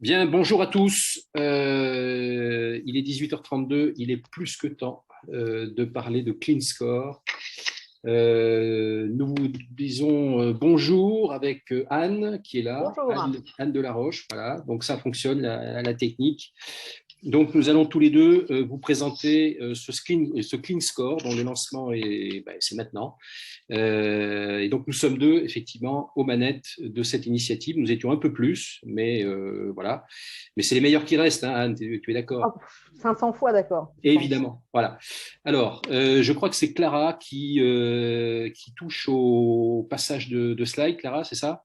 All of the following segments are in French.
Bien, bonjour à tous. Il est 18h32, il est plus que temps de parler de Clean Score. Nous vous disons bonjour avec Anne qui est là, Bonjour. Anne Delaroche. Voilà, donc ça fonctionne, la technique. Donc nous allons tous les deux vous présenter ce clean Score dont le lancement c'est maintenant. Et donc nous sommes deux effectivement aux manettes de cette initiative. Nous étions un peu plus, mais voilà. Mais c'est les meilleurs qui restent, hein, Anne, tu es d'accord? 500 fois d'accord. Évidemment, voilà. Alors, je crois que c'est Clara qui touche au passage de slide. Clara, c'est ça?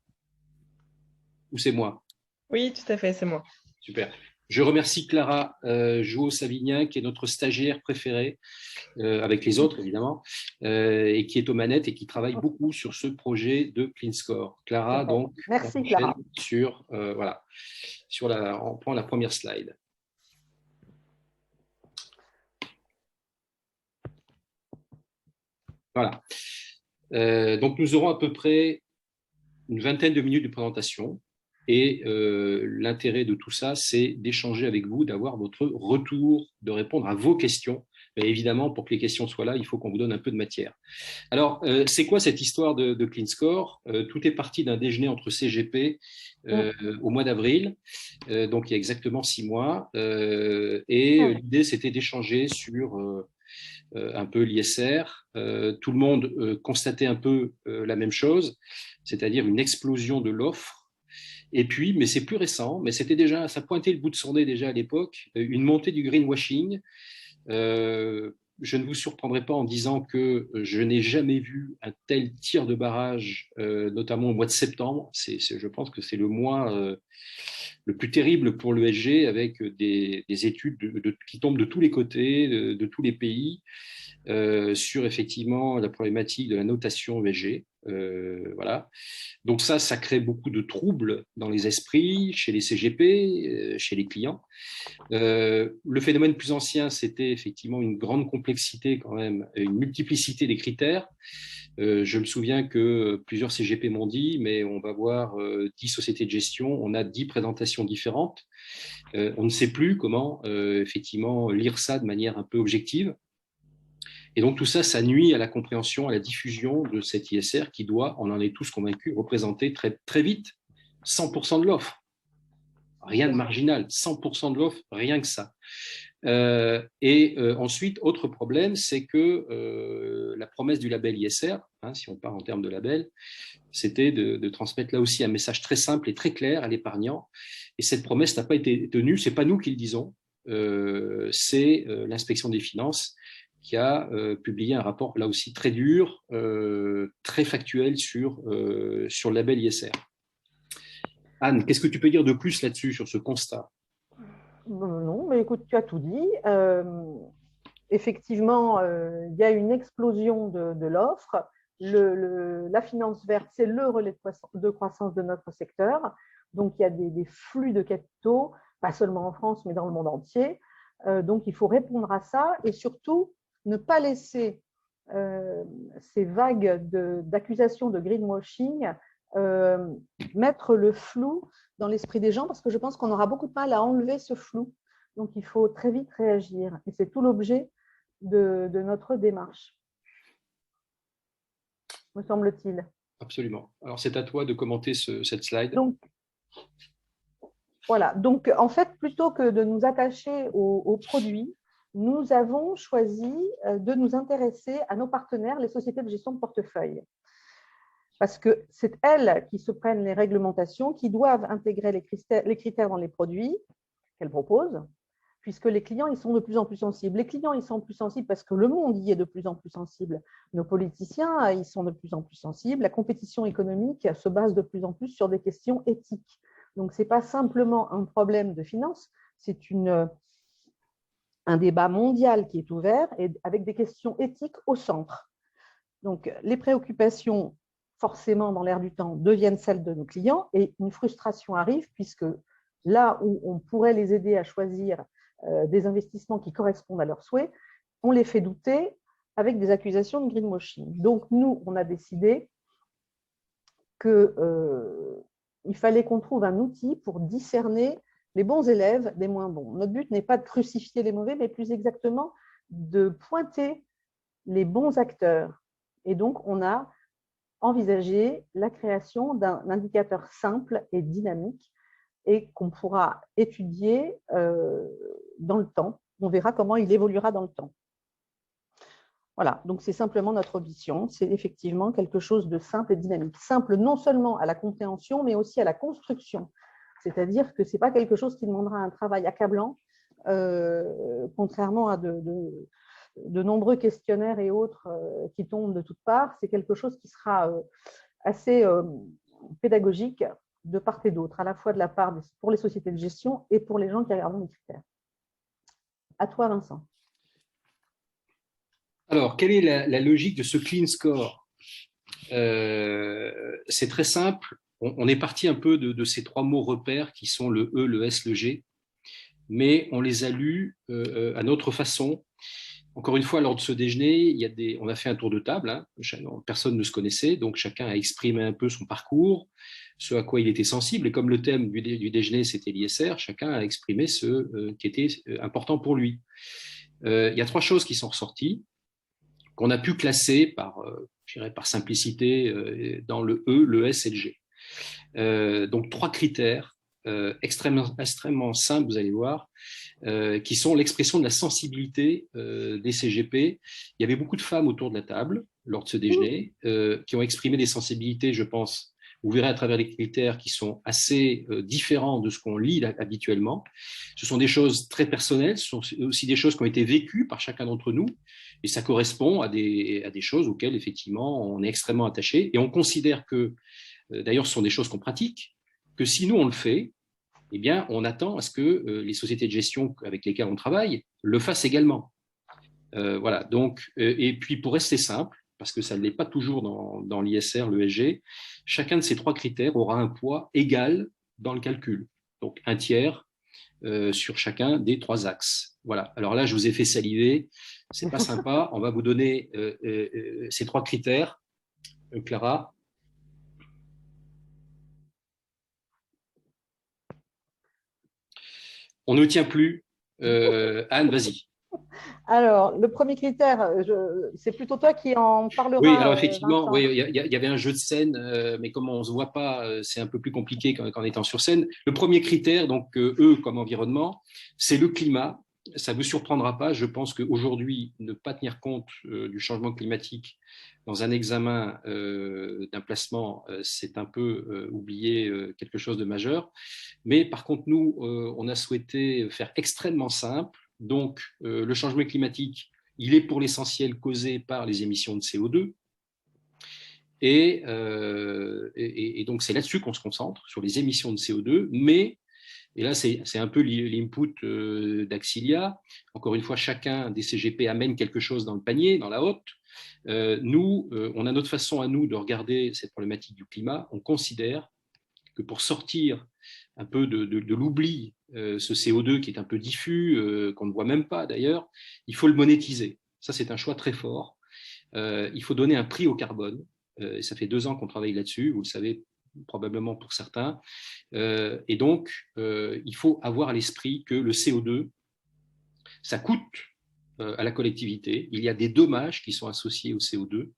Ou c'est moi? Oui, tout à fait, c'est moi. Super. Je remercie Clara Jouot-Savignin, qui est notre stagiaire préférée, avec les autres évidemment, et qui est aux manettes et qui travaille beaucoup sur ce projet de Clean Score. Clara, donc, merci Clara. On prend la première slide. Voilà. Donc nous aurons à peu près une vingtaine de minutes de présentation. Et l'intérêt de tout ça, c'est d'échanger avec vous, d'avoir votre retour, de répondre à vos questions. Mais évidemment, pour que les questions soient là, il faut qu'on vous donne un peu de matière. Alors, c'est quoi cette histoire de Clean Score? Tout est parti d'un déjeuner entre CGP au mois d'avril, donc il y a exactement 6 mois. Et l'idée, c'était d'échanger sur un peu l'ISR. Tout le monde constatait un peu la même chose, c'est-à-dire une explosion de l'offre. Et puis, mais c'est plus récent, mais c'était déjà, ça pointait le bout de son nez déjà à l'époque, une montée du greenwashing. Je ne vous surprendrai pas en disant que je n'ai jamais vu un tel tir de barrage, notamment au mois de septembre. Je pense que c'est le mois le plus terrible pour l'ESG, avec des études qui tombent de tous les côtés, de tous les pays, sur effectivement la problématique de la notation ESG. Voilà. Donc ça crée beaucoup de troubles dans les esprits, chez les CGP, chez les clients. Le phénomène plus ancien, c'était effectivement une grande complexité quand même, une multiplicité des critères. Je me souviens que plusieurs CGP m'ont dit, mais on va voir 10 sociétés de gestion, on a 10 présentations différentes. On ne sait plus comment effectivement lire ça de manière un peu objective. Et donc tout ça, ça nuit à la compréhension, à la diffusion de cet ISR qui doit, on en est tous convaincus, représenter très, très vite 100% de l'offre. Rien de marginal, 100% de l'offre, rien que ça. Ensuite, autre problème, c'est que la promesse du label ISR, hein, si on part en termes de label, c'était de transmettre là aussi un message très simple et très clair à l'épargnant. Et cette promesse n'a pas été tenue, ce n'est pas nous qui le disons, c'est l'inspection des finances qui a publié un rapport là aussi très dur, très factuel sur le label ISR. Anne, qu'est-ce que tu peux dire de plus là-dessus, sur ce constat? Non, mais écoute, tu as tout dit. Effectivement, il y a une explosion de l'offre. La finance verte, c'est le relais de croissance de notre secteur. Donc, il y a des flux de capitaux, pas seulement en France, mais dans le monde entier. Donc, il faut répondre à ça et surtout ne pas laisser ces vagues d'accusations de greenwashing mettre le flou dans l'esprit des gens, parce que je pense qu'on aura beaucoup de mal à enlever ce flou. Donc, il faut très vite réagir. Et c'est tout l'objet de notre démarche, me semble-t-il. Absolument. Alors, c'est à toi de commenter cette slide. Donc, voilà. Donc, en fait, plutôt que de nous attacher aux produits, nous avons choisi de nous intéresser à nos partenaires, les sociétés de gestion de portefeuille. Parce que c'est elles qui se prennent les réglementations, qui doivent intégrer les critères dans les produits qu'elles proposent, puisque les clients, ils sont de plus en plus sensibles. Les clients, ils sont plus sensibles parce que le monde y est de plus en plus sensible. Nos politiciens, ils sont de plus en plus sensibles. La compétition économique se base de plus en plus sur des questions éthiques. Donc, ce n'est pas simplement un problème de finance, c'est un débat mondial qui est ouvert et avec des questions éthiques au centre. Donc, les préoccupations, forcément, dans l'air du temps, deviennent celles de nos clients et une frustration arrive puisque là où on pourrait les aider à choisir des investissements qui correspondent à leurs souhaits, on les fait douter avec des accusations de greenwashing. Donc, nous, on a décidé qu'il fallait qu'on trouve un outil pour discerner les bons élèves des moins bons. Notre but n'est pas de crucifier les mauvais, mais plus exactement de pointer les bons acteurs. Et donc, on a envisagé la création d'un indicateur simple et dynamique et qu'on pourra étudier dans le temps. On verra comment il évoluera dans le temps. Voilà, donc c'est simplement notre ambition, c'est effectivement quelque chose de simple et dynamique. Simple non seulement à la compréhension, mais aussi à la construction. C'est-à-dire que ce n'est pas quelque chose qui demandera un travail accablant, contrairement à de nombreux questionnaires et autres qui tombent de toutes parts. C'est quelque chose qui sera assez pédagogique de part et d'autre, à la fois de la part pour les sociétés de gestion et pour les gens qui regardent les critères. À toi, Vincent. Alors, quelle est la logique de ce clean score? C'est très simple. On est parti un peu de ces trois mots repères qui sont le E, le S, le G, mais on les a lus à notre façon. Encore une fois, lors de ce déjeuner, on a fait un tour de table. Hein, personne ne se connaissait, donc chacun a exprimé un peu son parcours, ce à quoi il était sensible. Et comme le thème du déjeuner, c'était l'ISR, chacun a exprimé ce qui était important pour lui. Il y a trois choses qui sont ressorties, qu'on a pu classer par simplicité dans le E, le S et le G. Donc, trois critères extrêmement simples, vous allez voir, qui sont l'expression de la sensibilité des CGP. Il y avait beaucoup de femmes autour de la table lors de ce déjeuner qui ont exprimé des sensibilités, je pense. Vous verrez à travers les critères qui sont assez différents de ce qu'on lit habituellement. Ce sont des choses très personnelles, ce sont aussi des choses qui ont été vécues par chacun d'entre nous, et ça correspond à des choses auxquelles, effectivement, on est extrêmement attaché. Et on considère que, d'ailleurs, ce sont des choses qu'on pratique, que si nous, on le fait, eh bien, on attend à ce que les sociétés de gestion avec lesquelles on travaille le fassent également. Voilà. Donc, et puis, pour rester simple, parce que ça ne l'est pas toujours dans l'ISR, l'ESG, chacun de ces trois critères aura un poids égal dans le calcul. Donc, un tiers sur chacun des trois axes. Voilà. Alors là, je vous ai fait saliver. C'est pas sympa. On va vous donner ces trois critères. Clara. On ne tient plus. Anne, vas-y. Alors, le premier critère, c'est plutôt toi qui en parlera. Oui, alors effectivement, Vincent. oui, il y avait un jeu de scène, mais comme on ne se voit pas, c'est un peu plus compliqué qu'en étant sur scène. Le premier critère, donc E comme environnement, c'est le climat. Ça ne vous surprendra pas, je pense qu'aujourd'hui, ne pas tenir compte du changement climatique dans un examen d'un placement, c'est un peu oublier quelque chose de majeur. Mais par contre, nous, on a souhaité faire extrêmement simple. Donc, le changement climatique, il est pour l'essentiel causé par les émissions de CO2. Et donc, c'est là-dessus qu'on se concentre, sur les émissions de CO2. Mais, et là, c'est un peu l'input d'Axilia. Encore une fois, chacun des CGP amène quelque chose dans le panier, dans la hotte. Nous, on a notre façon à nous de regarder cette problématique du climat. On considère que pour sortir un peu de l'oubli, ce CO2 qui est un peu diffus, qu'on ne voit même pas d'ailleurs, il faut le monétiser. Ça, c'est un choix très fort. Il faut donner un prix au carbone. Et ça fait 2 ans qu'on travaille là-dessus, vous le savez probablement pour certains. Et donc, il faut avoir à l'esprit que le CO2, ça coûte à la collectivité. Il y a des dommages qui sont associés au CO2.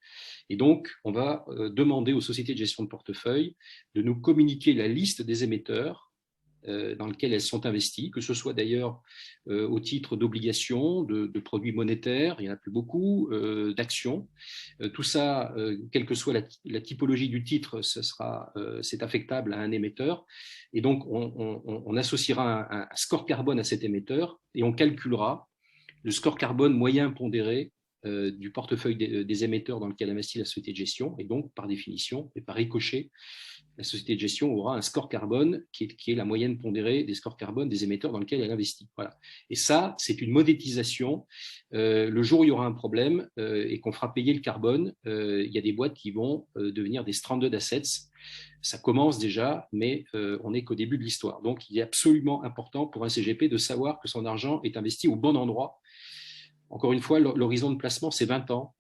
Et donc, on va demander aux sociétés de gestion de portefeuille de nous communiquer la liste des émetteurs dans lesquels elles sont investies, que ce soit d'ailleurs au titre d'obligations, de produits monétaires, il n'y en a plus beaucoup, d'actions. Tout ça, quelle que soit la typologie du titre, c'est affectable à un émetteur. Et donc, on associera un score carbone à cet émetteur et on calculera le score carbone moyen pondéré du portefeuille des émetteurs dans lequel investit la société de gestion. Et donc, par définition et par ricochet, la société de gestion aura un score carbone qui est la moyenne pondérée des scores carbone des émetteurs dans lesquels elle investit. Voilà. Et ça, c'est une monétisation. Le jour où il y aura un problème et qu'on fera payer le carbone, il y a des boîtes qui vont devenir des stranded assets. Ça commence déjà, mais on n'est qu'au début de l'histoire. Donc, il est absolument important pour un CGP de savoir que son argent est investi au bon endroit. Encore une fois, l'horizon de placement, c'est 20 ans.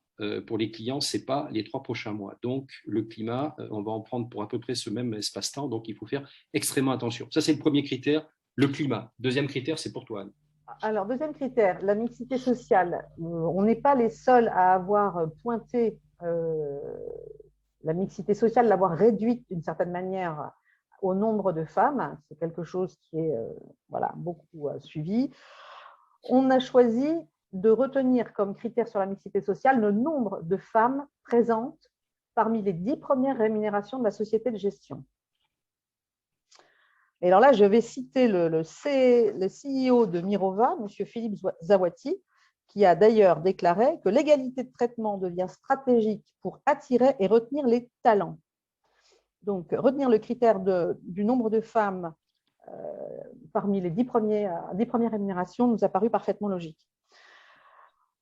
Pour les clients, ce n'est pas les 3 prochains mois. Donc, le climat, on va en prendre pour à peu près ce même espace-temps. Donc, il faut faire extrêmement attention. Ça, c'est le premier critère, Le climat. Deuxième critère, c'est pour toi, Anne. Alors, deuxième critère, la mixité sociale. On n'est pas les seuls à avoir pointé la mixité sociale, l'avoir réduite d'une certaine manière au nombre de femmes. C'est quelque chose qui est voilà, beaucoup suivi. On a choisi de retenir comme critère sur la mixité sociale le nombre de femmes présentes parmi les 10 premières rémunérations de la société de gestion. Et alors là, je vais citer le CEO de Mirova, M. Philippe Zawati, qui a d'ailleurs déclaré que l'égalité de traitement devient stratégique pour attirer et retenir les talents. Donc, retenir le critère du nombre de femmes parmi les 10 premières rémunérations nous a paru parfaitement logique.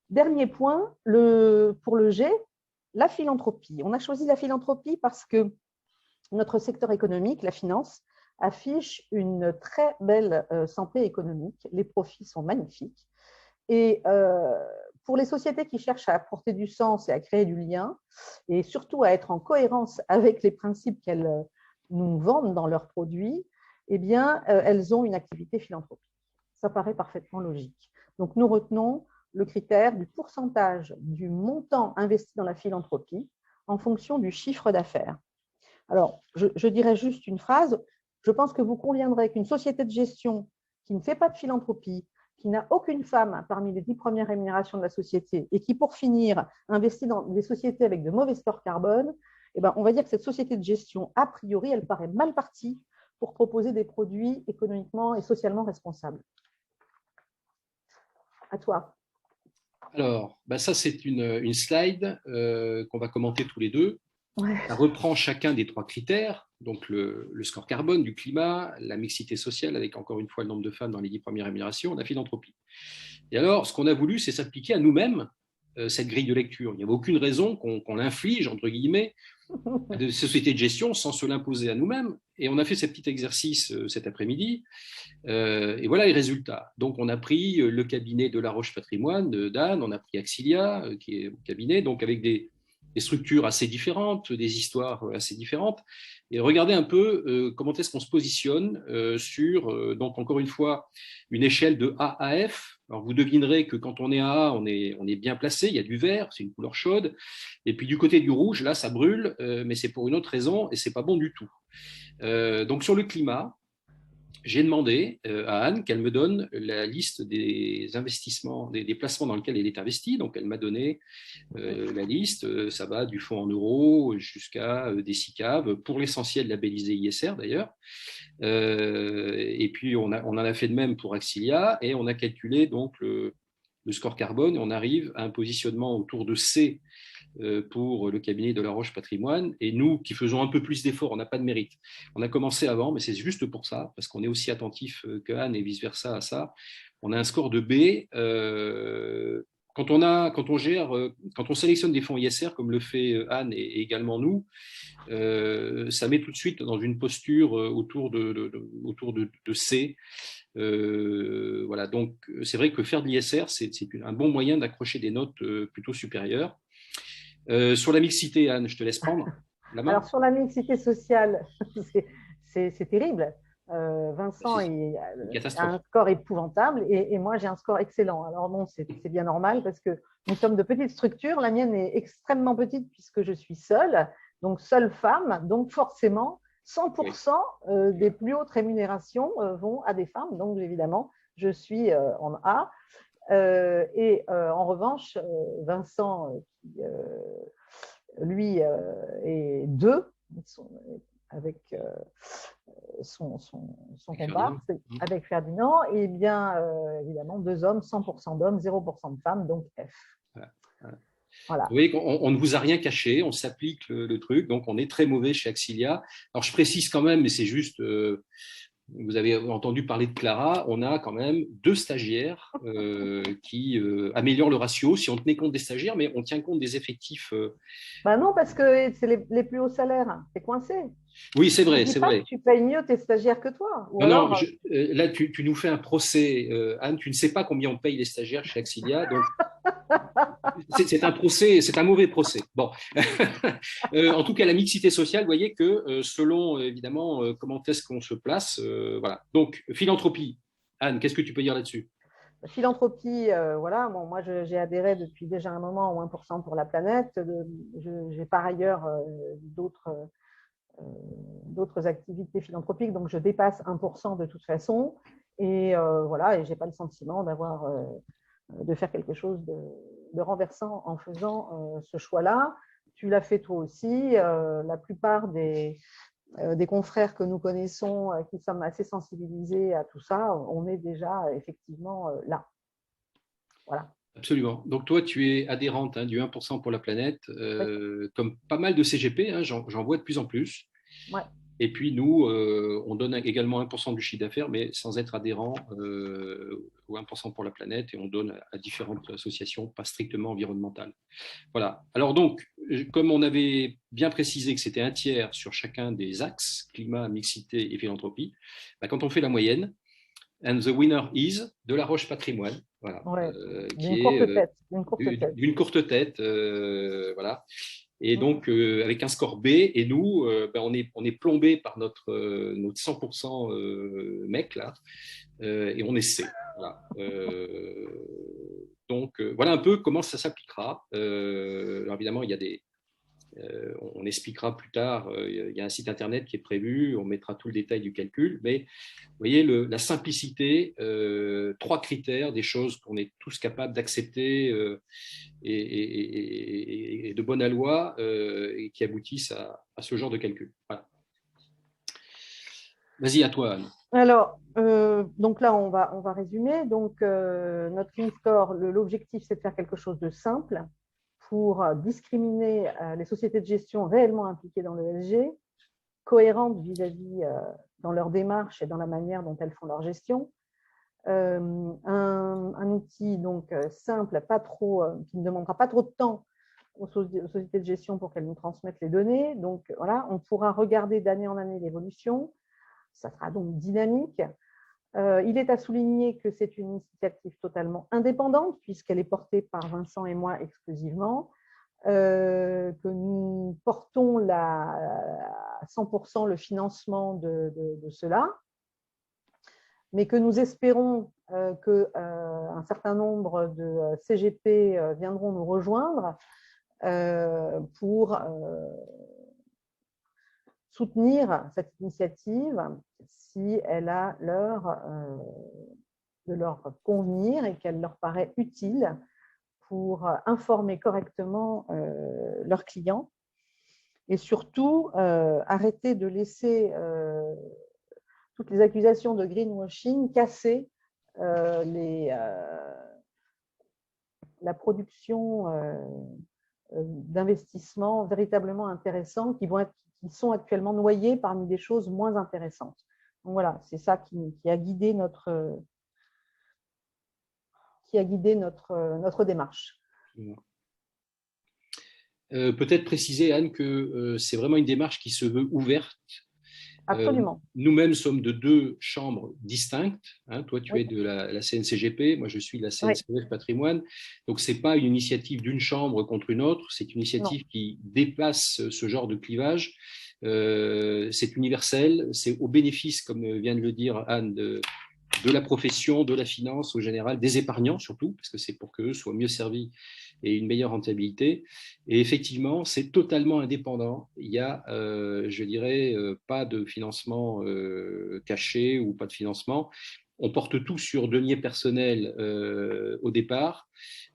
Dernier point, pour le G, la philanthropie. On a choisi la philanthropie parce que notre secteur économique, la finance, affiche une très belle santé économique. Les profits sont magnifiques. Et pour les sociétés qui cherchent à apporter du sens et à créer du lien, et surtout à être en cohérence avec les principes qu'elles nous vendent dans leurs produits, eh bien, elles ont une activité philanthropique. Ça paraît parfaitement logique. Donc, nous retenons le critère du pourcentage du montant investi dans la philanthropie en fonction du chiffre d'affaires. Alors, je dirais juste une phrase. Je pense que vous conviendrez qu'une société de gestion qui ne fait pas de philanthropie, qui n'a aucune femme parmi les 10 premières rémunérations de la société et qui, pour finir, investit dans des sociétés avec de mauvais scores carbone, eh ben, on va dire que cette société de gestion, a priori, elle paraît mal partie pour proposer des produits économiquement et socialement responsables. À toi. Alors, ça, c'est une slide qu'on va commenter tous les deux. Ouais. Ça reprend chacun des 3 critères, donc le score carbone, du climat, la mixité sociale, avec encore une fois le nombre de femmes dans les 10 premières rémunérations, la philanthropie. Et alors, ce qu'on a voulu, c'est s'appliquer à nous-mêmes cette grille de lecture. Il n'y avait aucune raison qu'on l'inflige, entre guillemets, à des sociétés de gestion sans se l'imposer à nous-mêmes. Et on a fait ce petit exercice cet après-midi. Et voilà les résultats. Donc, on a pris le cabinet de La Roche Patrimoine d'Anne, on a pris Axilia, qui est mon cabinet, donc avec des structures assez différentes, des histoires assez différentes, et regarder un peu comment est-ce qu'on se positionne sur, donc encore une fois, une échelle de A à F. Alors vous devinerez que quand on est à A, on est bien placé, il y a du vert, c'est une couleur chaude, et puis du côté du rouge, là ça brûle, mais c'est pour une autre raison, et c'est pas bon du tout. Donc sur le climat, j'ai demandé à Anne qu'elle me donne la liste des investissements, des placements dans lesquels elle est investie. Donc, elle m'a donné la liste. Ça va du fonds en euros jusqu'à des SICAV, pour l'essentiel labellisé ISR d'ailleurs. Et puis, on en a fait de même pour Axilia et on a calculé donc le score carbone et on arrive à un positionnement autour de C pour le cabinet de La Roche Patrimoine. Et nous, qui faisons un peu plus d'efforts, on n'a pas de mérite. On a commencé avant, mais c'est juste pour ça, parce qu'on est aussi attentif que Anne et vice-versa à ça. On a un score de B. Quand on sélectionne des fonds ISR, comme le fait Anne et également nous, ça met tout de suite dans une posture autour de C. Voilà, donc c'est vrai que faire de l'ISR, c'est un bon moyen d'accrocher des notes plutôt supérieures. Sur la mixité, Anne, je te laisse prendre la main. Alors, sur la mixité sociale, c'est terrible. Vincent a un score épouvantable et moi, j'ai un score excellent. Alors bon, c'est bien normal parce que nous sommes de petites structures. La mienne est extrêmement petite puisque je suis seule, donc seule femme. Donc forcément, 100% des plus hautes rémunérations vont à des femmes. Donc évidemment, je suis en A. En revanche, Vincent, lui, est 2 avec son comparse, avec Ferdinand, et bien évidemment 2 hommes, 100% d'hommes, 0% de femmes, donc F. Voilà. Vous voyez qu'on ne vous a rien caché, on s'applique le truc, donc on est très mauvais chez Axilia. Alors je précise quand même, mais c'est juste... vous avez entendu parler de Clara, on a quand même 2 stagiaires qui améliorent le ratio, si on tenait compte des stagiaires, mais on tient compte des effectifs. Non, parce que c'est les plus hauts salaires, t'es coincé. Oui, c'est vrai, c'est vrai. Tu payes mieux tes stagiaires que toi. Ou alors... là, tu nous fais un procès, Anne, tu ne sais pas combien on paye les stagiaires chez Axilia, donc C'est un procès, c'est un mauvais procès. Bon, en tout cas, la mixité sociale, vous voyez que selon évidemment comment est-ce qu'on se place, voilà. Donc, philanthropie. Anne, qu'est-ce que tu peux dire là-dessus? Philanthropie, voilà, bon, moi j'ai adhéré depuis déjà un moment au 1% pour la planète. J'ai par ailleurs d'autres activités philanthropiques, donc je dépasse 1% de toute façon. Et voilà, et je n'ai pas le sentiment de faire quelque chose de renversant en faisant ce choix-là. Tu l'as fait toi aussi. La plupart des confrères que nous connaissons, qui sommes assez sensibilisés à tout ça, on est déjà effectivement là. Voilà. Absolument. Donc toi, tu es adhérente du 1% pour la planète, Oui. comme pas mal de CGP, j'en vois de plus en plus. Ouais. Et puis nous, on donne également 1% du chiffre d'affaires, mais sans être adhérent au 1% pour la planète, et on donne à différentes associations, pas strictement environnementales. Voilà. Alors donc, comme on avait bien précisé que c'était un tiers sur chacun des axes, climat, mixité et philanthropie, quand on fait la moyenne, and the winner is de La Roche Patrimoine, voilà, Ouais. qui D'une est courte tête. D'une courte tête. d'une courte tête, voilà. Et Mm. donc, avec un score B, et nous, on est plombé par notre 100% mec, là, et on essaie. Voilà. Donc, voilà un peu comment ça s'appliquera. Alors, évidemment, il y a on expliquera plus tard, il y a un site internet qui est prévu, on mettra tout le détail du calcul, mais vous voyez, la simplicité, 3 critères, des choses qu'on est tous capables d'accepter et de bonne loi et qui aboutissent à ce genre de calcul. Voilà. Vas-y, à toi, Anne. Alors, donc là, on va résumer. Donc, notre Clean Score, l'objectif, c'est de faire quelque chose de simple pour discriminer les sociétés de gestion réellement impliquées dans le l'ESG, cohérentes vis-à-vis dans leur démarche et dans la manière dont elles font leur gestion. Un outil donc simple, pas trop, qui ne demandera pas trop de temps aux sociétés de gestion pour qu'elles nous transmettent les données. Donc voilà, on pourra regarder d'année en année l'évolution. Ça sera donc dynamique. Il est à souligner que c'est une initiative totalement indépendante puisqu'elle est portée par Vincent et moi exclusivement, que nous portons à 100% le financement de cela, mais que nous espérons qu'un certain nombre de CGP viendront nous rejoindre pour soutenir cette initiative si elle a de leur convenir et qu'elle leur paraît utile pour informer correctement leurs clients et surtout arrêter de laisser toutes les accusations de greenwashing casser la production d'investissements véritablement intéressants qui sont actuellement noyés parmi des choses moins intéressantes. Donc voilà, c'est ça qui a guidé notre démarche. Peut-être préciser, Anne, que c'est vraiment une démarche qui se veut ouverte. Absolument. Nous-mêmes sommes de 2 chambres distinctes. Toi, tu Oui. es de la CNCGP, moi, je suis de la Oui. CNCF Patrimoine. Donc, ce n'est pas une initiative d'une chambre contre une autre, c'est une initiative qui dépasse ce genre de clivage. C'est universel, c'est au bénéfice, comme vient de le dire Anne, de la profession, de la finance au général, des épargnants surtout, parce que c'est pour qu'eux soient mieux servis et une meilleure rentabilité. Et effectivement, c'est totalement indépendant. Il y a, je dirais, pas de financement caché ou pas de financement. On porte tout sur denier personnel au départ.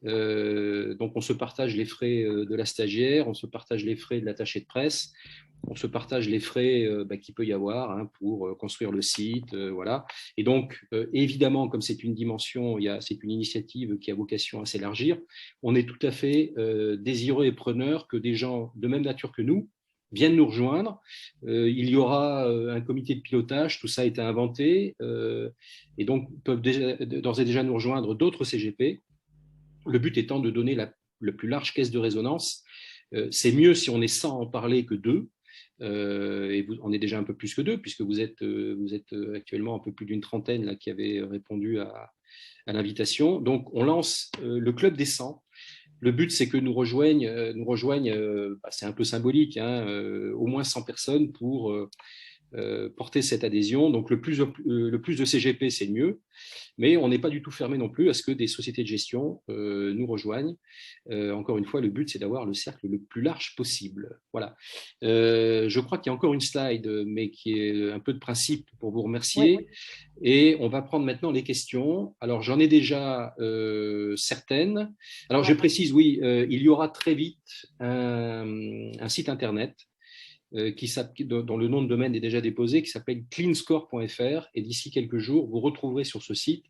Donc, on se partage les frais de la stagiaire, on se partage les frais de l'attaché de presse, on se partage les frais qu'il peut y avoir pour construire le site, voilà. Et donc, évidemment, comme c'est une dimension, c'est une initiative qui a vocation à s'élargir, on est tout à fait désireux et preneurs que des gens de même nature que nous viennent nous rejoindre. Il y aura un comité de pilotage, tout ça a été inventé, et donc peuvent d'ores et déjà nous rejoindre d'autres CGP. Le but étant de donner la plus large caisse de résonance. C'est mieux si on est 100 à en parler que 2. et on est déjà un peu plus que 2, puisque vous êtes actuellement un peu plus d'une trentaine là, qui avez répondu à l'invitation. Donc, on lance le Club des 100. Le but, c'est que nous rejoignent c'est un peu symbolique, hein, au moins 100 personnes pour porter cette adhésion. Donc, le plus de CGP, c'est mieux. Mais on n'est pas du tout fermé non plus à ce que des sociétés de gestion nous rejoignent. Encore une fois, le but, c'est d'avoir le cercle le plus large possible. Voilà. Je crois qu'il y a encore une slide, mais qui est un peu de principe pour vous remercier. Oui. Et on va prendre maintenant les questions. Alors, j'en ai déjà certaines. Alors, je précise, oui, il y aura très vite un site internet dont le nom de domaine est déjà déposé, qui s'appelle cleanscore.fr. Et d'ici quelques jours, vous retrouverez sur ce site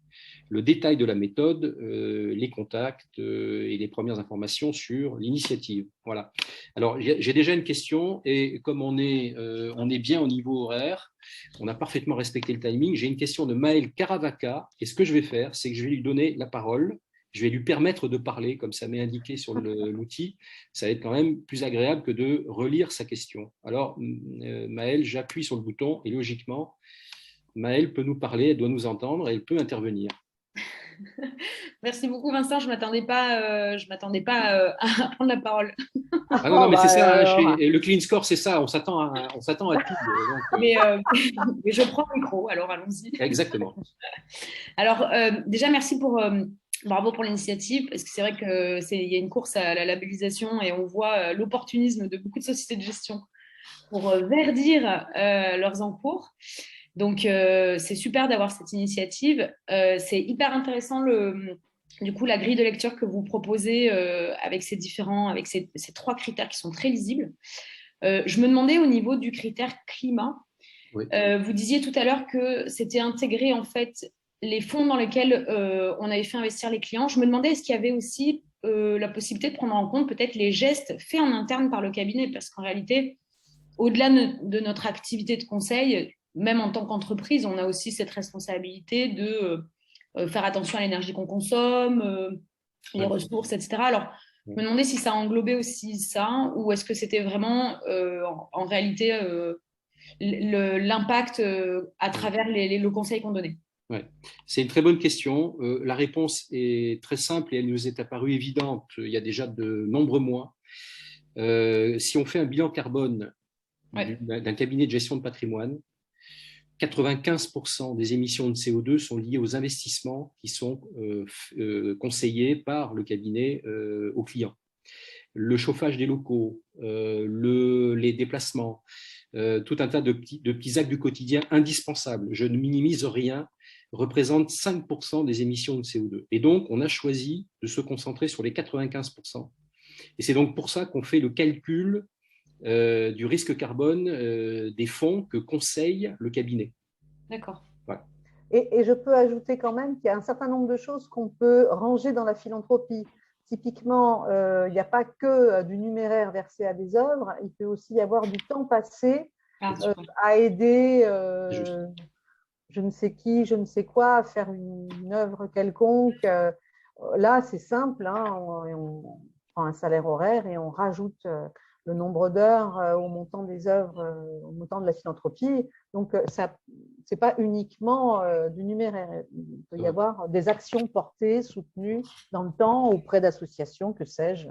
le détail de la méthode, les contacts et les premières informations sur l'initiative. Voilà. Alors, j'ai déjà une question, et comme on est bien au niveau horaire, on a parfaitement respecté le timing. J'ai une question de Maël Caravaca, et ce que je vais faire, c'est que je vais lui donner la parole. Je vais lui permettre de parler, comme ça m'est indiqué sur l'outil. Ça va être quand même plus agréable que de relire sa question. Alors, Maëlle, j'appuie sur le bouton et logiquement, Maëlle peut nous parler, elle doit nous entendre et elle peut intervenir. Merci beaucoup, Vincent. Je m'attendais pas à prendre la parole. Ah non, mais c'est ça, le clean score, c'est ça, on s'attend à tout. Mais je prends le micro, alors allons-y. Exactement. Alors, déjà, bravo pour l'initiative, parce que c'est vrai qu'il y a une course à la labellisation et on voit l'opportunisme de beaucoup de sociétés de gestion pour verdir leurs encours. Donc, c'est super d'avoir cette initiative. C'est hyper intéressant, du coup, la grille de lecture que vous proposez avec ces 3 critères qui sont très lisibles. Je me demandais au niveau du critère climat, oui. Vous disiez tout à l'heure que c'était intégré en fait les fonds dans lesquels on avait fait investir les clients. Je me demandais est-ce qu'il y avait aussi la possibilité de prendre en compte peut-être les gestes faits en interne par le cabinet, parce qu'en réalité, au-delà de notre activité de conseil, même en tant qu'entreprise, on a aussi cette responsabilité de faire attention à l'énergie qu'on consomme, les ressources, etc. Alors, je me demandais si ça englobait aussi ça, ou est-ce que c'était vraiment en réalité l'impact à travers le conseil qu'on donnait. Ouais. C'est une très bonne question. La réponse est très simple et elle nous est apparue évidente il y a déjà de nombreux mois. Si on fait un bilan carbone d'un cabinet de gestion de patrimoine, 95% des émissions de CO2 sont liées aux investissements qui sont conseillés par le cabinet aux clients. Le chauffage des locaux, les déplacements, tout un tas de petits actes du quotidien indispensables, je ne minimise rien, représentent 5% des émissions de CO2. Et donc, on a choisi de se concentrer sur les 95%. Et c'est donc pour ça qu'on fait le calcul du risque carbone des fonds que conseille le cabinet. D'accord. Voilà. Et je peux ajouter quand même qu'il y a un certain nombre de choses qu'on peut ranger dans la philanthropie. Typiquement, il n'y a pas que du numéraire versé à des œuvres, il peut aussi y avoir du temps passé à aider je ne sais qui, je ne sais quoi, à faire une œuvre quelconque. Là, c'est simple, hein, on prend un salaire horaire et on rajoute le nombre d'heures au montant des œuvres, au montant de la philanthropie. Donc, ce n'est pas uniquement du numéraire. Il peut y avoir des actions portées, soutenues dans le temps auprès d'associations, que sais-je.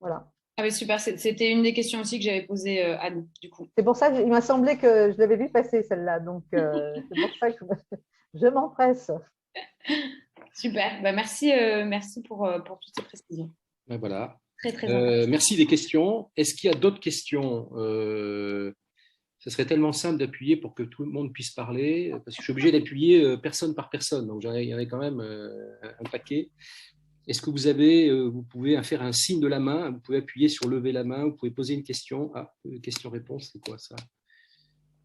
Voilà. Ah oui, super. C'était une des questions aussi que j'avais posées à Anne, du coup. C'est pour ça qu'il m'a semblé que je l'avais vu passer, celle-là. Donc, c'est pour ça que je m'empresse. Super. Bah, merci pour toutes ces précisions. Ben voilà. Très, très intéressant. Merci des questions. Est-ce qu'il y a d'autres questions Ce serait tellement simple d'appuyer pour que tout le monde puisse parler, parce que je suis obligé d'appuyer personne par personne. Donc, il y en a quand même un paquet. Est-ce que vous pouvez faire un signe de la main, vous pouvez appuyer sur lever la main, vous pouvez poser une question. Ah, question-réponse, c'est quoi ça?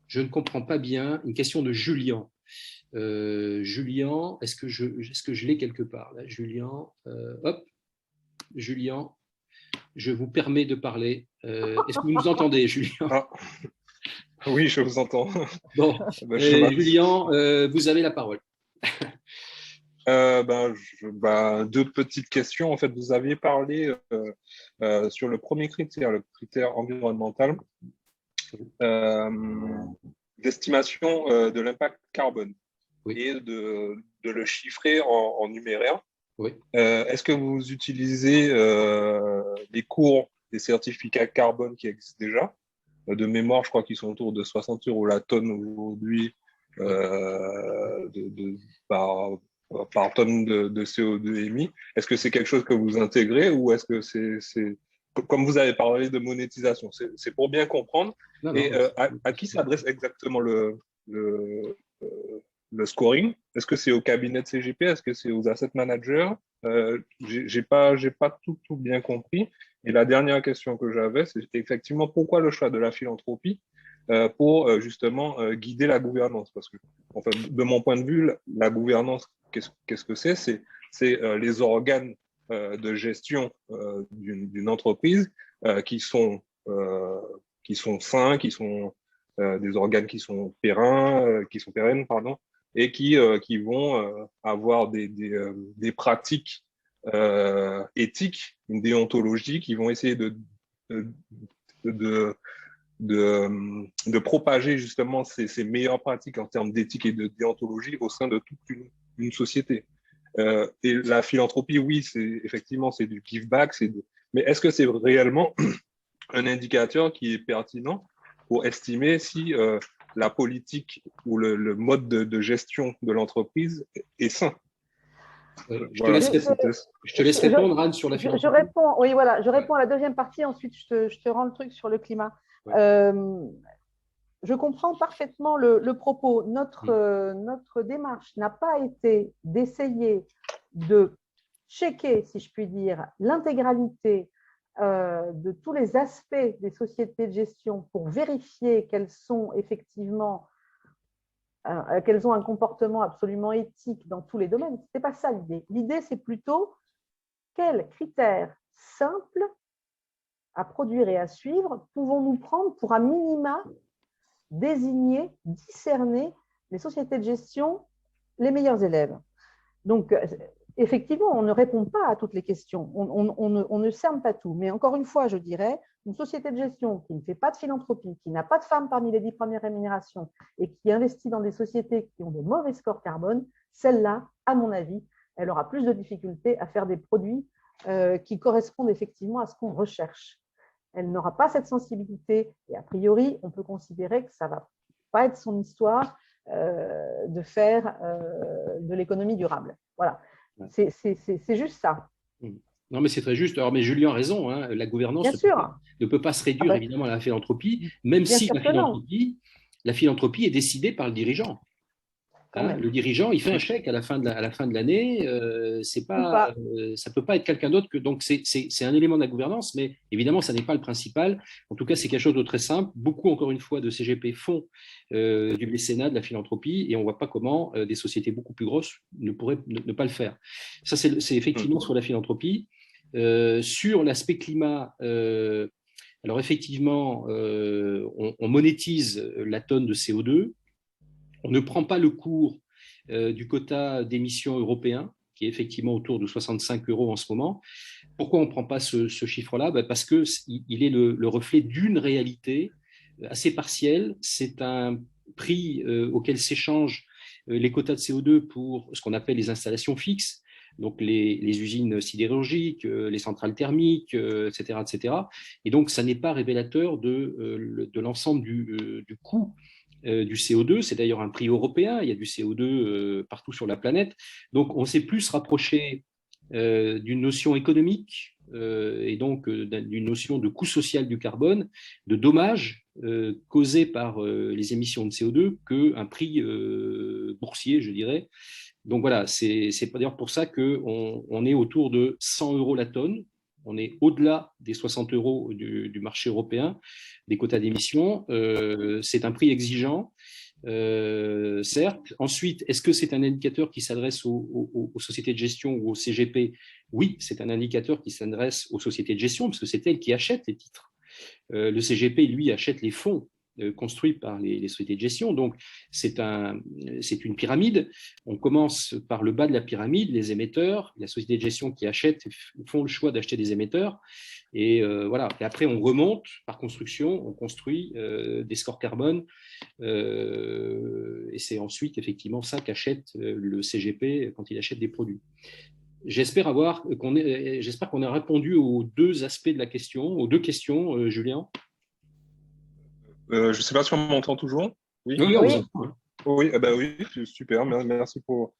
Je ne comprends pas bien. Une question de Julien. Julien, est-ce que je l'ai quelque part là, Julien, hop, Julien, je vous permets de parler. Est-ce que vous nous entendez, Julien? Oui, je vous entends. Bon, Julien, vous avez la parole. Deux petites questions. En fait, vous aviez parlé sur le premier critère, le critère environnemental. euh, d'estimation de l'impact carbone Oui. et de le chiffrer en numéraire. Oui. Est-ce que vous utilisez les cours des certificats carbone qui existent déjà? De mémoire, je crois qu'ils sont autour de 60 € la tonne aujourd'hui par, par tonne de CO2 émis. Est-ce que c'est quelque chose que vous intégrez ou est-ce que c'est comme vous avez parlé de monétisation, c'est pour bien comprendre. Non, Et non, à qui s'adresse exactement le, le scoring? Est-ce que c'est au cabinet de CGP? Est-ce que c'est aux asset managers? J'ai pas tout bien compris. Et la dernière question que j'avais, c'est effectivement pourquoi le choix de la philanthropie pour justement guider la gouvernance. Parce que, enfin, de mon point de vue, la gouvernance, qu'est-ce que c'est? C'est les organes de gestion d'une entreprise qui sont sains, qui sont des organes qui sont pérennes, pardon, et qui vont avoir des pratiques éthiques, une déontologie, qui vont essayer de, de, de propager justement ces meilleures pratiques en termes d'éthique et de déontologie au sein de toute une société. Et la philanthropie, oui, effectivement, c'est du give back, mais est-ce que c'est réellement un indicateur qui est pertinent pour estimer si la politique ou le mode de gestion de l'entreprise est sain? Je Voilà, te laisse répondre, Anne, sur la Je philanthropie. réponds, oui, voilà, je réponds à la deuxième partie, ensuite je te rends le truc sur le climat. Ouais. Je comprends parfaitement le propos. Notre démarche n'a pas été d'essayer de checker, si je puis dire, l'intégralité de tous les aspects des sociétés de gestion pour vérifier qu'elles sont effectivement qu'elles ont un comportement absolument éthique dans tous les domaines. Ce n'était pas ça l'idée. L'idée, c'est plutôt quels critères simples à produire et à suivre pouvons-nous prendre pour à minima désigner, discerner les sociétés de gestion les meilleurs élèves. Donc, effectivement, on ne répond pas à toutes les questions, on ne cerne pas tout. Mais encore une fois, je dirais, une société de gestion qui ne fait pas de philanthropie, qui n'a pas de femmes parmi les 10 premières rémunérations et qui investit dans des sociétés qui ont de mauvais scores carbone, celle-là, à mon avis, elle aura plus de difficultés à faire des produits qui correspondent effectivement à ce qu'on recherche. Elle n'aura pas cette sensibilité et a priori, on peut considérer que ça ne va pas être son histoire de faire de l'économie durable. Voilà, c'est juste ça. Non, mais c'est très juste. Alors, mais Julien a raison, hein, la gouvernance ne peut pas se réduire évidemment à la philanthropie, même si la philanthropie est décidée par le dirigeant. Hein, le dirigeant, il fait un chèque à la fin de l'année. Ça peut pas être quelqu'un d'autre que. Donc, c'est un élément de la gouvernance, mais évidemment, ça n'est pas le principal. En tout cas, c'est quelque chose de très simple. Beaucoup, encore une fois, de CGP font du mécénat, de la philanthropie, et on ne voit pas comment des sociétés beaucoup plus grosses ne pourraient ne pas le faire. Ça, c'est effectivement sur la philanthropie. Sur l'aspect climat, alors effectivement, on monétise la tonne de CO2. On ne prend pas le cours du quota d'émissions européen, qui est effectivement autour de 65 € en ce moment. Pourquoi on ne prend pas ce chiffre-là? Parce qu'il est le reflet d'une réalité assez partielle. C'est un prix auquel s'échangent les quotas de CO2 pour ce qu'on appelle les installations fixes, donc les usines sidérurgiques, les centrales thermiques, etc., etc. Et donc, ça n'est pas révélateur de l'ensemble du coût du CO2. C'est d'ailleurs un prix européen. Il y a du CO2 partout sur la planète. Donc, on s'est plus rapproché d'une notion économique et donc d'une notion de coût social du carbone, de dommages causés par les émissions de CO2 qu'un prix boursier, je dirais. Donc voilà, c'est d'ailleurs pour ça qu'on est autour de 100 € la tonne. On est au-delà des 60 € du marché européen, des quotas d'émission. C'est un prix exigeant, certes. Ensuite, est-ce que c'est un indicateur qui s'adresse aux sociétés de gestion ou au CGP? Oui, c'est un indicateur qui s'adresse aux sociétés de gestion, parce que c'est elles qui achètent les titres. Le CGP, lui, achète les fonds construit par les sociétés de gestion. Donc, c'est une pyramide. On commence par le bas de la pyramide, les émetteurs, la société de gestion qui achète, font le choix d'acheter des émetteurs. Et voilà. Et après, on remonte par construction, on construit des scores carbone. Et c'est ensuite, effectivement, ça qu'achète le CGP quand il achète des produits. J'espère qu'on a répondu aux deux aspects de la question, aux deux questions, Julien. Je ne sais pas si on m'entend toujours. Oui, Oui, on vous entend, hein. oui, oui, super. Merci pour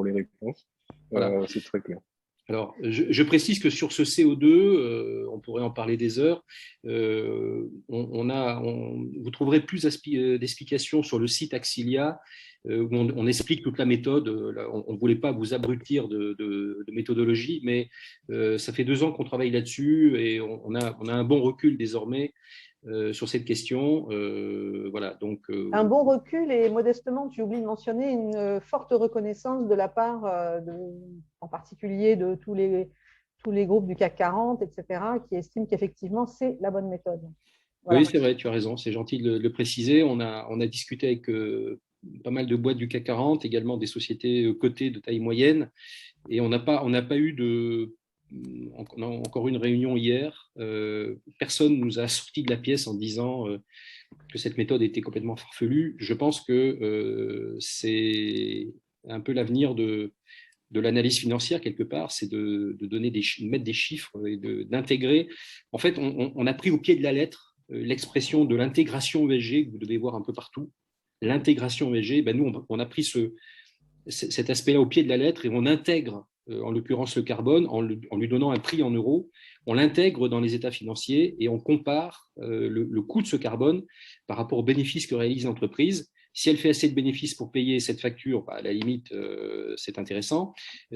les réponses. Voilà. C'est très clair. Alors, je précise que sur ce CO2, on pourrait en parler des heures. Vous trouverez plus d'explications sur le site Axilia, où on explique toute la méthode. On ne voulait pas vous abrutir de méthodologie, mais ça fait 2 ans qu'on travaille là-dessus et on a un bon recul désormais sur cette question. Voilà, donc, un bon recul et modestement, tu oublies de mentionner une forte reconnaissance de la part, en particulier de tous les groupes du CAC 40, etc., qui estiment qu'effectivement, c'est la bonne méthode. Voilà. Oui, c'est vrai, tu as raison, c'est gentil de le préciser. On a discuté avec pas mal de boîtes du CAC 40, également des sociétés cotées de taille moyenne, et on n'a pas eu de... On a encore une réunion hier. Personne ne nous a sorti de la pièce en disant que cette méthode était complètement farfelue. Je pense que c'est un peu l'avenir de l'analyse financière quelque part, c'est de mettre des chiffres et d'intégrer. En fait, on a pris au pied de la lettre l'expression de l'intégration ESG que vous devez voir un peu partout. L'intégration ESG, ben nous, on a pris cet aspect-là au pied de la lettre et on intègre, en l'occurrence le carbone, en lui donnant un prix en euros, on l'intègre dans les états financiers et on compare le coût de ce carbone par rapport aux bénéfices que réalise l'entreprise. Si elle fait assez de bénéfices pour payer cette facture, à la limite, c'est intéressant.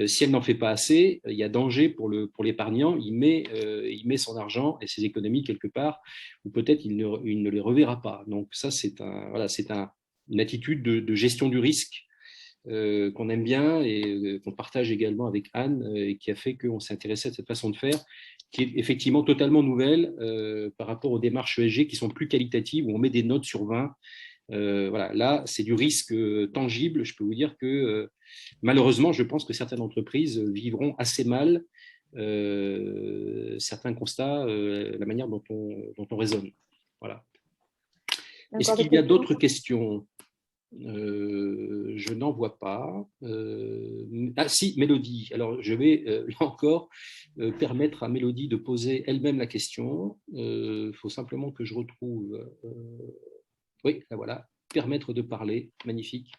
Si elle n'en fait pas assez, il y a danger pour l'épargnant. Il met son argent et ses économies quelque part, ou peut-être il ne les reverra pas. Donc ça, c'est une attitude de gestion du risque qu'on aime bien et qu'on partage également avec Anne et qui a fait qu'on s'est intéressé à cette façon de faire, qui est effectivement totalement nouvelle par rapport aux démarches ESG qui sont plus qualitatives, où on met des notes sur 20. Voilà, là, c'est du risque tangible. Je peux vous dire que malheureusement, je pense que certaines entreprises vivront assez mal certains constats, la manière dont on raisonne. Voilà. Est-ce qu'il y a d'autres questions ? Je n'en vois pas. Ah si, Mélodie. Alors, je vais là encore permettre à Mélodie de poser elle-même la question. Il faut simplement que je retrouve... oui, là voilà. Permettre de parler. Magnifique.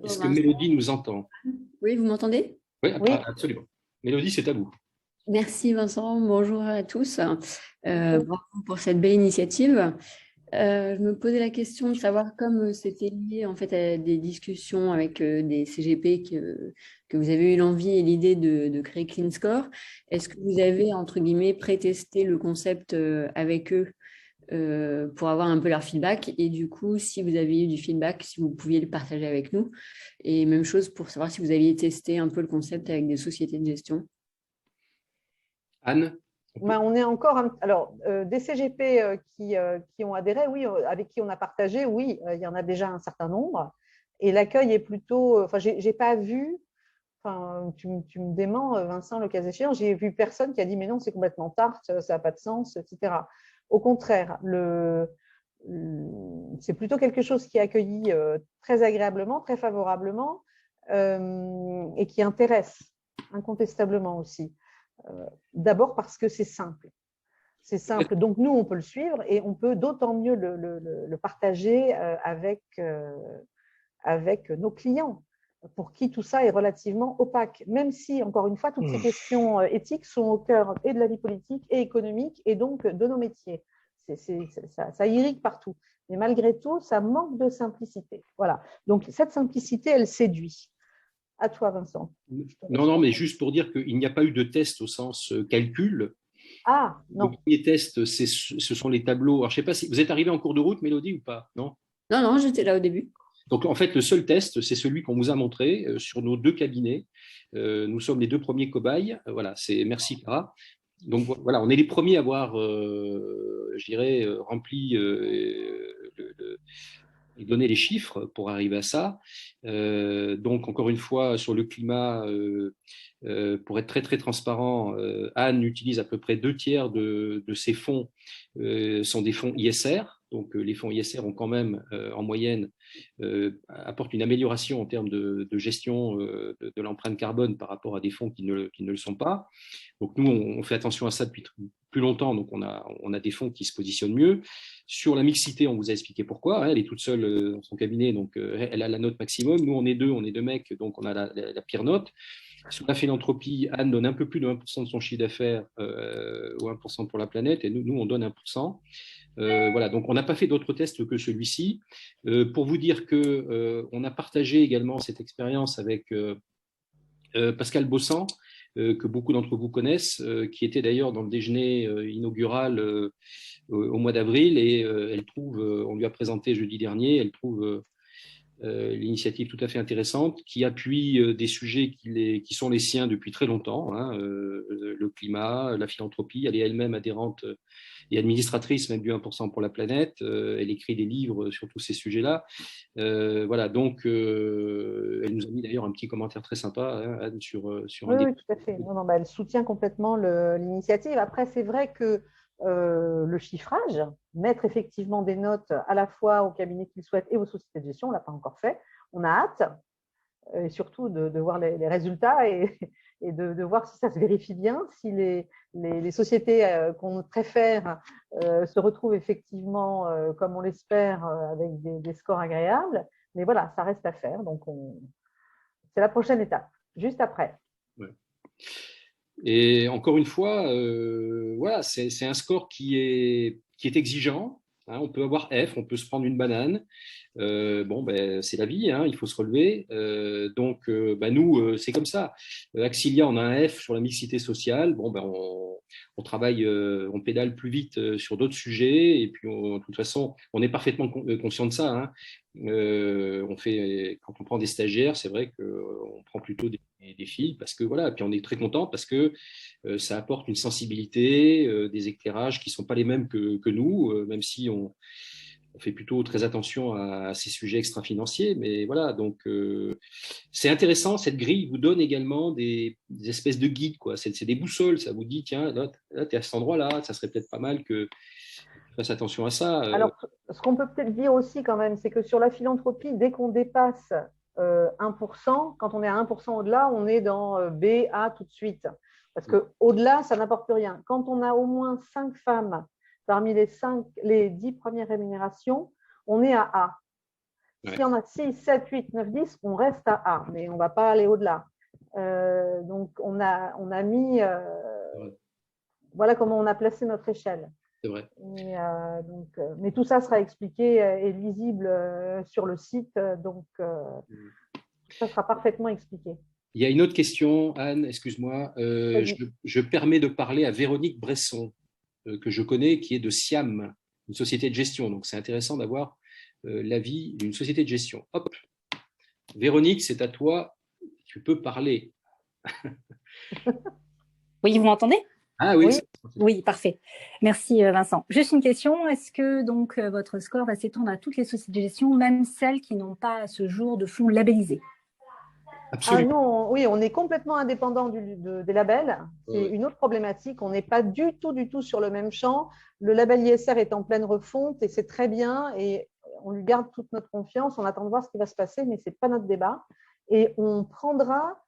Est-ce que Mélodie nous entend ? Oui, vous m'entendez ? Oui, absolument. Mélodie, c'est à vous. Merci Vincent. Bonjour à tous. Bravo pour cette belle initiative. Je me posais la question de savoir, comme c'était lié en fait à des discussions avec des CGP que vous avez eu l'envie et l'idée de créer Clean Score, est-ce que vous avez, entre guillemets, pré-testé le concept avec eux pour avoir un peu leur feedback? Et du coup, si vous aviez eu du feedback, si vous pouviez le partager avec nous. Et même chose pour savoir si vous aviez testé un peu le concept avec des sociétés de gestion. Anne ? On est encore, alors des CGP qui ont adhéré, oui, avec qui on a partagé, oui, il y en a déjà un certain nombre. Et l'accueil est plutôt, enfin, j'ai pas vu, enfin, tu me déments, Vincent, le cas échéant, j'ai vu personne qui a dit mais non, c'est complètement tarte, ça n'a pas de sens, etc. Au contraire, c'est plutôt quelque chose qui est accueilli très agréablement, très favorablement et qui intéresse incontestablement aussi. D'abord parce que c'est simple. C'est simple. Donc, nous, on peut le suivre et on peut d'autant mieux le partager avec nos clients, pour qui tout ça est relativement opaque. Même si, encore une fois, toutes ces questions éthiques sont au cœur et de la vie politique et économique et donc de nos métiers. Ça irrigue partout. Mais malgré tout, ça manque de simplicité. Voilà. Donc, cette simplicité, elle séduit. À toi, Vincent. Non, mais juste pour dire qu'il n'y a pas eu de test au sens calcul. Ah, non. Le premier test, ce sont les tableaux. Alors, je ne sais pas si vous êtes arrivé en cours de route, Mélodie, ou pas? Non, non, j'étais là au début. Donc, en fait, le seul test, c'est celui qu'on vous a montré sur nos 2 cabinets. Nous sommes les 2 premiers cobayes. Voilà, c'est merci, Clara. Donc voilà, on est les premiers à avoir, je dirais, rempli et donné les chiffres pour arriver à ça. Donc encore une fois, sur le climat, pour être très très transparent, Anne utilise à peu près 2 tiers de ses fonds sont des fonds ISR. Donc les fonds ISR ont quand même en moyenne apportent une amélioration en termes de gestion de l'empreinte carbone par rapport à des fonds qui ne le sont pas. Donc nous, on fait attention à ça depuis plus longtemps, donc on a des fonds qui se positionnent mieux. Sur la mixité, on vous a expliqué pourquoi. Elle est toute seule dans son cabinet, donc elle a la note maximum. Nous, on est deux mecs, donc on a la pire note. Sur la philanthropie, Anne donne un peu plus de 1% de son chiffre d'affaires ou 1% pour la planète, et nous, on donne 1%. Voilà, donc on n'a pas fait d'autres tests que celui-ci. Pour vous dire qu'on a partagé également cette expérience avec Pascal Bossan, que beaucoup d'entre vous connaissent, qui était d'ailleurs dans le déjeuner inaugural au mois d'avril, et elle trouve, on lui a présenté jeudi dernier, elle trouve l'initiative tout à fait intéressante, qui appuie des sujets qui sont les siens depuis très longtemps, hein, le climat, la philanthropie. Elle est elle-même adhérente et administratrice même du 1% pour la planète. Elle écrit des livres sur tous ces sujets-là. Voilà, donc elle nous a mis d'ailleurs un petit commentaire très sympa, hein, Anne, sur un des... Oui, tout à fait. Non, non, elle soutient complètement l'initiative. Après, c'est vrai que le chiffrage, mettre effectivement des notes à la fois au cabinet qu'ils souhaitent et aux sociétés de gestion, on ne l'a pas encore fait. On a hâte, et surtout de voir les résultats et de voir si ça se vérifie bien, si les sociétés qu'on préfère se retrouvent effectivement, comme on l'espère, avec des scores agréables. Mais voilà, ça reste à faire. Donc, c'est la prochaine étape, juste après. Ouais. Et encore une fois, voilà, c'est un score qui est exigeant. Hein, on peut avoir F, on peut se prendre une banane. Bon, ben, c'est la vie, hein, il faut se relever. Donc, ben, nous, c'est comme ça. Axilia, on a un F sur la mixité sociale. Bon, ben, on travaille, on pédale plus vite sur d'autres sujets. Et puis, de toute façon, on est parfaitement conscient de ça. Hein. Quand on prend des stagiaires, c'est vrai qu'on prend plutôt des filles parce que voilà, puis on est très content parce que ça apporte une sensibilité, des éclairages qui ne sont pas les mêmes que nous, même si on fait plutôt très attention à ces sujets extra-financiers. Mais voilà, donc c'est intéressant. Cette grille vous donne également des espèces de guides, quoi. C'est des boussoles. Ça vous dit, tiens, là tu es à cet endroit-là, ça serait peut-être pas mal que tu fasses attention à ça. Alors, ce qu'on peut peut-être dire aussi quand même, c'est que sur la philanthropie, dès qu'on dépasse 1%, quand on est à 1% au-delà, on est dans B, A tout de suite. Parce qu'au-delà, ça n'apporte rien. Quand on a au moins 5 femmes parmi les 10 premières rémunérations, on est à A. Si on a 6, 7, 8, 9, 10, on reste à A, mais on ne va pas aller au-delà. Donc, on a mis… voilà comment on a placé notre échelle. C'est vrai. Mais tout ça sera expliqué et lisible sur le site, donc ça sera parfaitement expliqué. Il y a une autre question, Anne, excuse-moi. Je permets de parler à Véronique Bresson, que je connais, qui est de Siam, une société de gestion. Donc, c'est intéressant d'avoir l'avis d'une société de gestion. Hop. Véronique, c'est à toi. Tu peux parler. Oui, vous m'entendez ? Ah oui. Oui, parfait. Merci Vincent. Juste une question, est-ce que donc votre score va s'étendre à toutes les sociétés de gestion, même celles qui n'ont pas à ce jour de fonds labellisés ? Absolument. Oui, on est complètement indépendant des labels. C'est une autre problématique. On n'est pas du tout sur le même champ. Le label ISR est en pleine refonte et c'est très bien et on lui garde toute notre confiance. On attend de voir ce qui va se passer, mais ce n'est pas notre débat. Et on prendra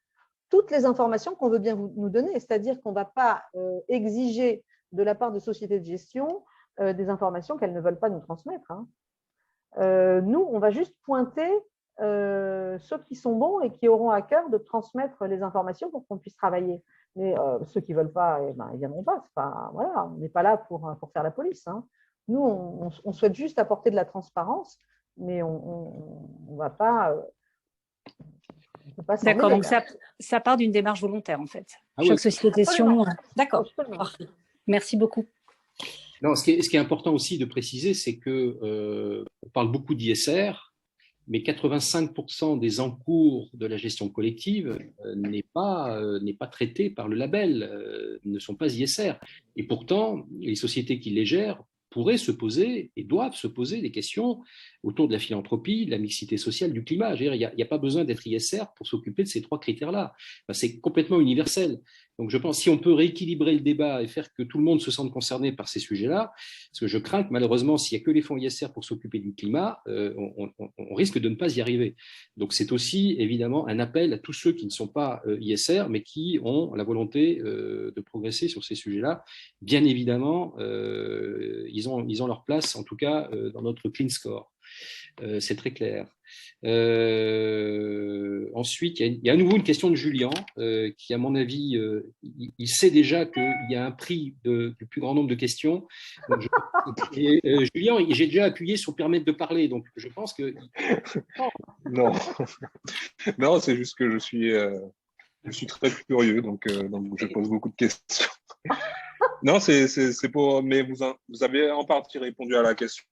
toutes les informations qu'on veut bien nous donner, c'est-à-dire qu'on ne va pas exiger de la part de sociétés de gestion des informations qu'elles ne veulent pas nous transmettre. Hein. Nous, on va juste pointer ceux qui sont bons et qui auront à cœur de transmettre les informations pour qu'on puisse travailler. Mais ceux qui ne veulent pas, ils ne viendront pas. Voilà, on n'est pas là pour faire la police. Hein. Nous, on souhaite juste apporter de la transparence, mais on ne va pas… D'accord, donc ça part d'une démarche volontaire en fait. Chaque société de gestion. D'accord, parfait. Merci beaucoup. Non, ce qui est important aussi de préciser, c'est qu'on parle beaucoup d'ISR, mais 85% des encours de la gestion collective n'est pas traité par le label, ne sont pas ISR. Et pourtant, les sociétés qui les gèrent pourraient se poser et doivent se poser des questions autour de la philanthropie, de la mixité sociale, du climat. Il n'y a pas besoin d'être ISR pour s'occuper de ces 3 critères-là. Enfin, c'est complètement universel. Donc je pense, si on peut rééquilibrer le débat et faire que tout le monde se sente concerné par ces sujets-là, parce que je crains que malheureusement, s'il n'y a que les fonds ISR pour s'occuper du climat, on risque de ne pas y arriver. Donc c'est aussi évidemment un appel à tous ceux qui ne sont pas ISR, mais qui ont la volonté de progresser sur ces sujets-là. Bien évidemment, ils ont leur place, en tout cas, dans notre clean score. C'est très clair. Ensuite, il y a à nouveau une question de Julien, qui, à mon avis, il sait déjà qu'il y a un prix du plus grand nombre de questions. Donc, Julien, j'ai déjà appuyé sur permettre de parler, donc je pense que… Non, non, c'est juste que je suis très curieux, donc je pose beaucoup de questions. Non, c'est pour… Mais vous avez en partie répondu à la question.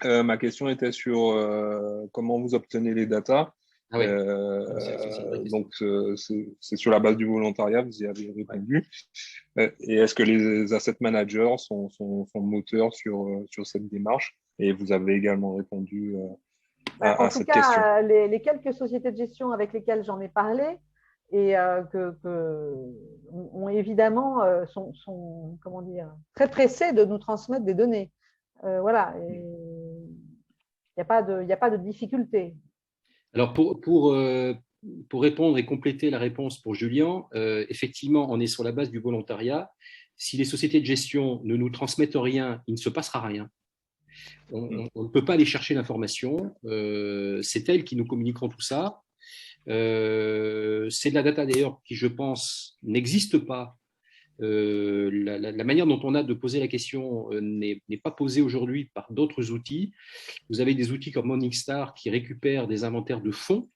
Ma question était sur comment vous obtenez les datas. Ah oui. Donc, c'est sur la base du volontariat, vous y avez répondu. Et est-ce que les asset managers sont moteurs sur cette démarche? Et vous avez également répondu à cette question. En tout cas, les quelques sociétés de gestion avec lesquelles j'en ai parlé et ont évidemment sont comment dire, très pressés de nous transmettre des données. Voilà. Il n'y a pas de difficulté. Alors, pour répondre et compléter la réponse pour Julien, effectivement, on est sur la base du volontariat. Si les sociétés de gestion ne nous transmettent rien, il ne se passera rien. On ne peut pas aller chercher l'information. C'est elles qui nous communiqueront tout ça. C'est de la data, d'ailleurs, qui, je pense, n'existe pas. La manière dont on a de poser la question n'est pas posée aujourd'hui par d'autres outils. Vous avez des outils comme Morningstar qui récupèrent des inventaires de fonds,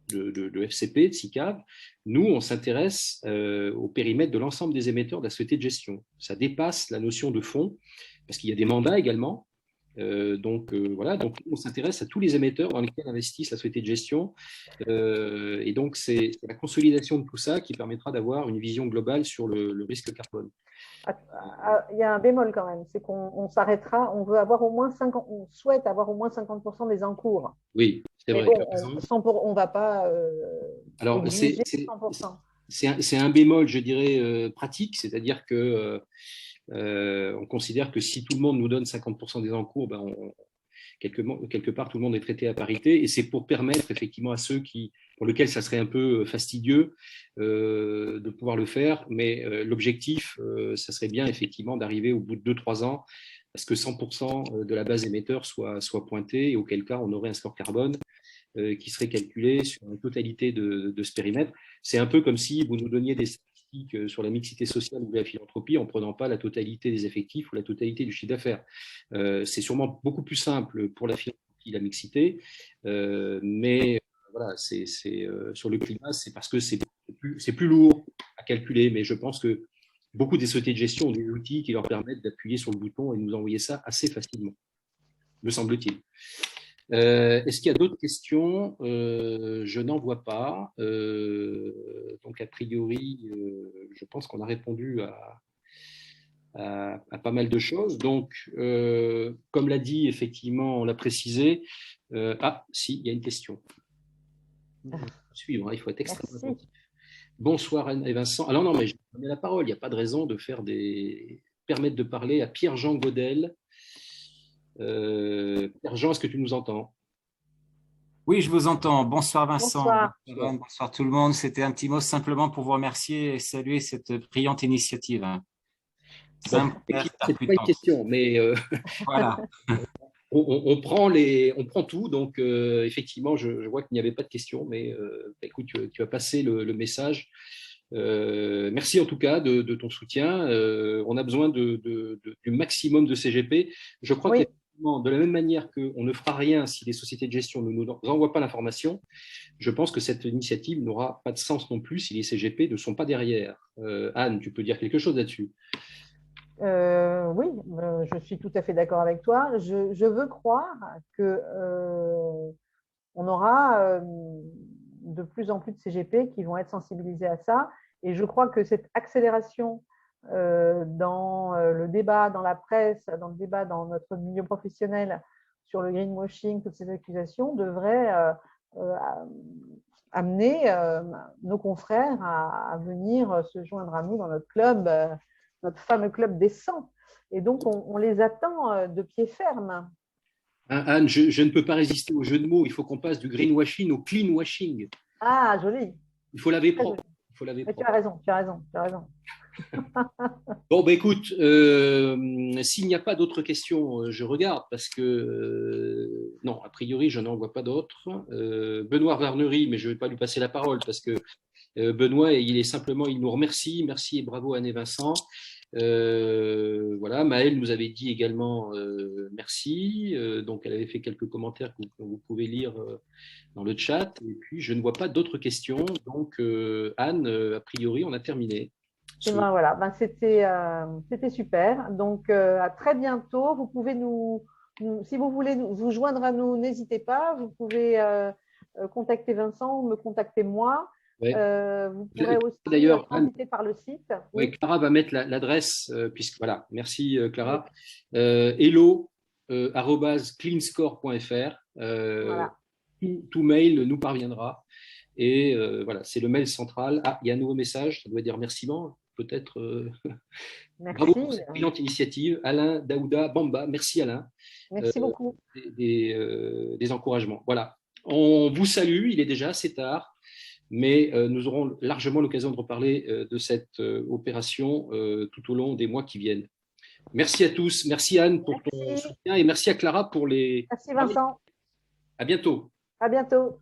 de FCP, de SICAV. Nous, on s'intéresse au périmètre de l'ensemble des émetteurs de la société de gestion. Ça dépasse la notion de fonds, parce qu'il y a des mandats également. Donc on s'intéresse à tous les émetteurs dans lesquels investissent la société de gestion. Et donc, c'est la consolidation de tout ça qui permettra d'avoir une vision globale sur le risque carbone. Il y a un bémol quand même, c'est qu'on s'arrêtera, on souhaite avoir au moins 50% des encours. Oui, c'est vrai. Bon, on ne va pas exiger 100%. C'est un bémol, je dirais, pratique, c'est-à-dire que on considère que si tout le monde nous donne 50% des encours, quelque part, tout le monde est traité à parité, et c'est pour permettre effectivement à ceux pour lesquels ça serait un peu fastidieux de pouvoir le faire, mais l'objectif, ça serait bien effectivement d'arriver au bout de 2-3 ans à ce que 100% de la base émetteur soit pointé, et auquel cas on aurait un score carbone qui serait calculé sur une totalité de ce périmètre. C'est un peu comme si vous nous donniez des statistiques sur la mixité sociale ou la philanthropie en ne prenant pas la totalité des effectifs ou la totalité du chiffre d'affaires. C'est sûrement beaucoup plus simple pour la philanthropie, la mixité, mais voilà, sur le climat, c'est parce que c'est plus lourd à calculer, mais je pense que beaucoup des sociétés de gestion ont des outils qui leur permettent d'appuyer sur le bouton et de nous envoyer ça assez facilement, me semble-t-il. Est-ce qu'il y a d'autres questions? Je n'en vois pas. Donc, a priori, je pense qu'on a répondu à pas mal de choses. Donc, comme l'a dit, effectivement, on l'a précisé. Si, il y a une question. Suivre, il faut être extrêmement attentif. Bonsoir Anne et Vincent. Alors non, mais je vais donner la parole. Il n'y a pas de raison de permettre de parler à Pierre-Jean Godel. Pierre-Jean, est-ce que tu nous entends? Oui, je vous entends. Bonsoir Vincent. Bonsoir. Bonsoir tout le monde. C'était un petit mot simplement pour vous remercier et saluer cette brillante initiative. C'est pas une question, mais voilà. on prend tout. Donc, effectivement, je vois qu'il n'y avait pas de questions, mais écoute, tu as passé le message. Merci en tout cas de ton soutien. On a besoin du maximum de CGP. Je crois que de la même manière qu'on ne fera rien si les sociétés de gestion ne nous envoient pas l'information, je pense que cette initiative n'aura pas de sens non plus si les CGP ne sont pas derrière. Anne, tu peux dire quelque chose là-dessus? Oui, je suis tout à fait d'accord avec toi. Je veux croire que aura de plus en plus de CGP qui vont être sensibilisés à ça. Et je crois que cette accélération dans le débat, dans la presse, dans le débat dans notre milieu professionnel sur le greenwashing, toutes ces accusations devrait amener nos confrères à venir se joindre à nous dans notre club, notre fameux club des 100. Et donc, on les attend de pied ferme. Anne, je ne peux pas résister au jeu de mots. Il faut qu'on passe du greenwashing au cleanwashing. Ah, joli. Il faut laver propre. Tu as raison, tu as raison, tu as raison. Bon, ben écoute, s'il n'y a pas d'autres questions, je regarde parce que, non, a priori, je n'en vois pas d'autres. Benoît Varnery, mais je ne vais pas lui passer la parole parce que Benoît, il nous remercie. Merci et bravo Anne et Vincent. Voilà, Maëlle nous avait dit également merci. Donc, elle avait fait quelques commentaires que vous pouvez lire dans le chat. Et puis, je ne vois pas d'autres questions. Donc, Anne, a priori, on a terminé. Ben voilà, ben c'était super. Donc, à très bientôt. Vous pouvez si vous voulez vous joindre à nous, n'hésitez pas. Vous pouvez contacter Vincent ou me contacter moi. Ouais. Vous pourrez aussi inviter par le site. Oui, Clara va mettre l'adresse, puisque voilà, merci Clara. Hello @cleanscore.fr. Voilà. Tout mail nous parviendra. Et voilà, c'est le mail central. Ah, il y a un nouveau message, ça doit dire remerciement, peut-être. Bravo pour cette brillante initiative. Alain Daouda Bamba, merci Alain. Merci beaucoup. Des encouragements. Voilà, on vous salue, il est déjà assez tard. Mais nous aurons largement l'occasion de reparler de cette opération tout au long des mois qui viennent. Merci à tous. Merci Anne pour ton soutien et merci à Clara pour les… Merci Vincent. À bientôt. À bientôt.